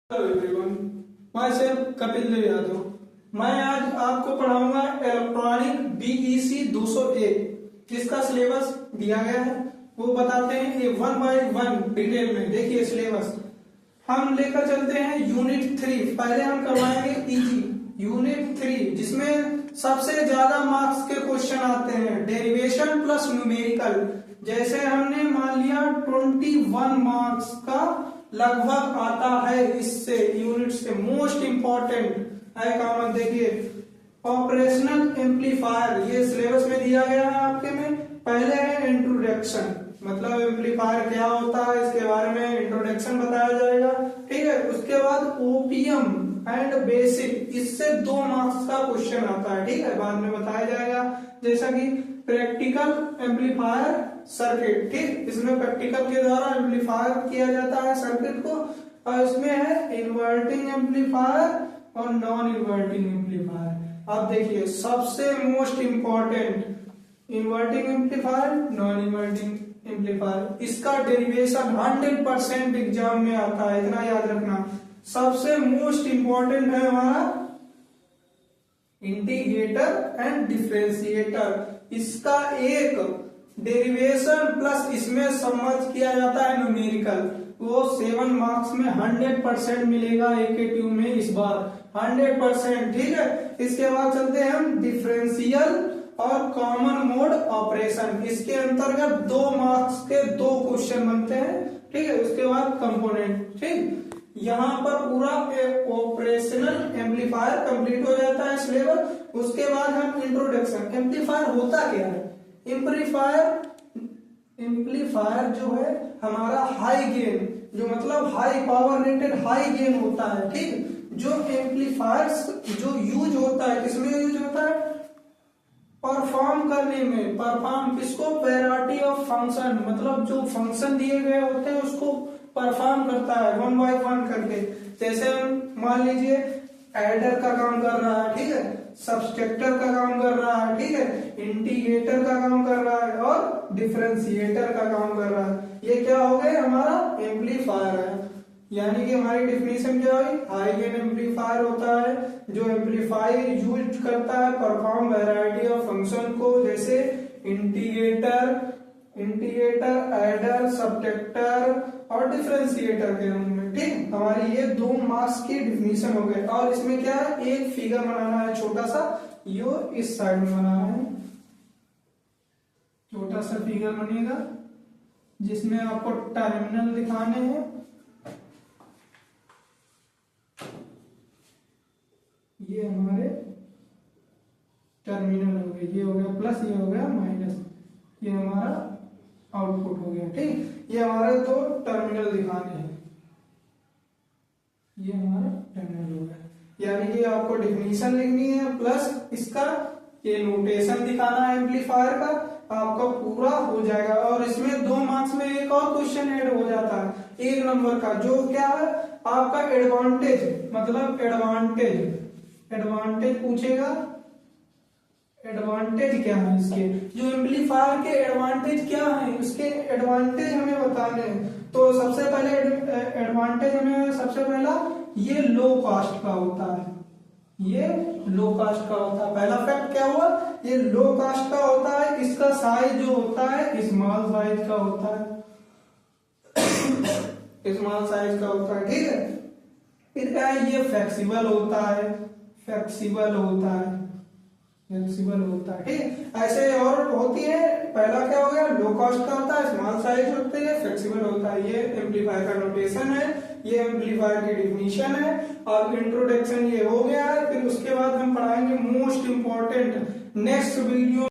Hello everyone, myself Kapil Dev Yadav. मैं आज आपको पढ़ाऊंगा इलेक्ट्रॉनिक बीईसी 201। इसका सिलेबस दिया गया है, वो बताते हैं ये 1 बाय 1 डिटेल में। देखिए सिलेबस हम लेकर चलते हैं यूनिट 3। पहले हम करवाएंगे इजी यूनिट 3, जिसमें सबसे ज्यादा मार्क्स के क्वेश्चन आते हैं डेरिवेशन प्लस न्यूमेरिकल। जैसे हमने मान लिया 21 मार्क्स का लगभग आता है इससे यूनिट से। मोस्ट इंपॉर्टेंट है कॉमन। देखिए ऑपरेशनल एम्पलीफायर, ये सिलेबस में दिया गया है आपके में। पहले है इंट्रोडक्शन, मतलब एम्पलीफायर क्या होता है इसके बारे में इंट्रोडक्शन बताया जाएगा, ठीक है। उसके बाद ओपीएम एंड बेसिक, इससे 2 मार्क्स का क्वेश्चन आता है, ठीक है, बाद में बताया जाएगा। जैसा कि प्रैक्टिकल एम्पलीफायर सर्किट, ठीक, इसमें प्रैक्टिकल के द्वारा एम्पलीफायर किया जाता है सर्किट को। और इसमें है इन्वर्टिंग एम्पलीफायर और नॉन इन्वर्टिंग एम्पलीफायर। अब देखिए सबसे most important inverting amplifier, non inverting amplifier, इसका डेरिवेशन 100% एग्जाम में आता है, इतना याद रखना। सबसे मोस्ट इंपॉर्टेंट है हमारा इंटीग्रेटर एंड डिफरेंशिएटर। इसका एक डेरिवेशन प्लस इसमें समझ किया जाता है न्यूमेरिकल, वो 7 मार्क्स में 100% मिलेगा एकेटीयू में इस बार 100%, ठीक है। इसके बाद चलते हैं हम डिफरेंशियल और कॉमन मोड ऑपरेशन। इसके अंतर्गत 2 मार्क्स के 2 क्वेश्चन बनते हैं, ठीक है। उसके बाद कंपोनेंट, ठीक। यहाँ पर पूरा ऑपरेशनल एम्पलीफायर कंप्लीट हो जाता है सिलेबस। उसके बाद हम इंट्रोडक्शन, एम्पलीफायर होता क्या है। एम्पलीफायर जो है हमारा हाई गेन, जो मतलब high power rated high gain होता है, ठीक। जो एम्पलीफायर्स जो यूज होता है, किसमें यूज होता है, परफॉर्म करने में। परफॉर्म किसको, वैरायटी ऑफ फंक्शन, मतलब जो फंक्शन दिए गए होते हैं उसको परफॉर्म करता है 1 बाय 1 करके। जैसे मान लीजिए एडर का काम कर रहा है, ठीक है, सबट्रैक्टर का काम कर रहा है, ठीक है, इंटीग्रेटर का काम कर रहा है और डिफरेंशिएटर का काम कर रहा है। ये क्या हो गए, हमारा एम्पलीफायर है। यानी कि हमारी डेफिनेशन क्या हुई, हाई गेन एम्पलीफायर होता है जो एम्पलीफायर यूज करता है परफॉर्म वैरायटी ऑफ फंक्शन को, जैसे इंटीग्रेटर, एडर, सबट्रैक्टर और डिफरेंशिएटर के रूप में, ठीक। हमारी ये 2 मार्क्स की डिफिनीशन हो गई। और इसमें क्या है, एक फिगर बनाना है छोटा सा, यो इस साइड में बनाना है, छोटा सा फिगर बनेगा जिसमें आपको टर्मिनल दिखाने हैं। ये हमारे टर्मिनल हो गए, ये हो गया प्लस, ये हो गया माइनस, ये हमारा आउटपुट हो गया, ठीक। ये हमारे 2 टर्मिनल दिखाने हैं, ये हमारा टर्मिनल हो गया। यानी कि आपको डेफिनेशन लिखनी है प्लस इसका ये नोटेशन दिखाना है एम्पलीफायर का, आपका पूरा हो जाएगा। और इसमें 2 मार्क्स में एक और क्वेश्चन ऐड हो जाता है 1 नंबर का, जो क्या है आपका एडवांटेज, मतलब एडवांटेज पूछेगा। एडवांटेज क्या है इसके, जो एम्पलीफायर के एडवांटेज क्या है, उसके एडवांटेज हमें बताने हैं। तो सबसे पहले एडवांटेज हमें सबसे पहला ये लो कॉस्ट का होता है, ये लो कॉस्ट का होता है। पहला फैक्ट क्या हुआ, ये लो कॉस्ट का होता है। इसका साइज जो होता है स्मॉल साइज का होता है, स्मॉल साइज का होता है, ठीक है। फिर क्या है, ये फ्लेक्सिबल होता है, ठीक। ऐसे और होती है। पहला क्या हो गया, लो कॉस्ट का होता है, स्मॉल साइज होते हैं, फ्लेक्सिबल होता है। ये एम्पलीफायर का नोटेशन है, ये एम्पलीफायर की डिफिनीशन है। और इंट्रोडक्शन ये हो गया है। फिर उसके बाद हम पढ़ाएंगे मोस्ट इंपॉर्टेंट नेक्स्ट वीडियो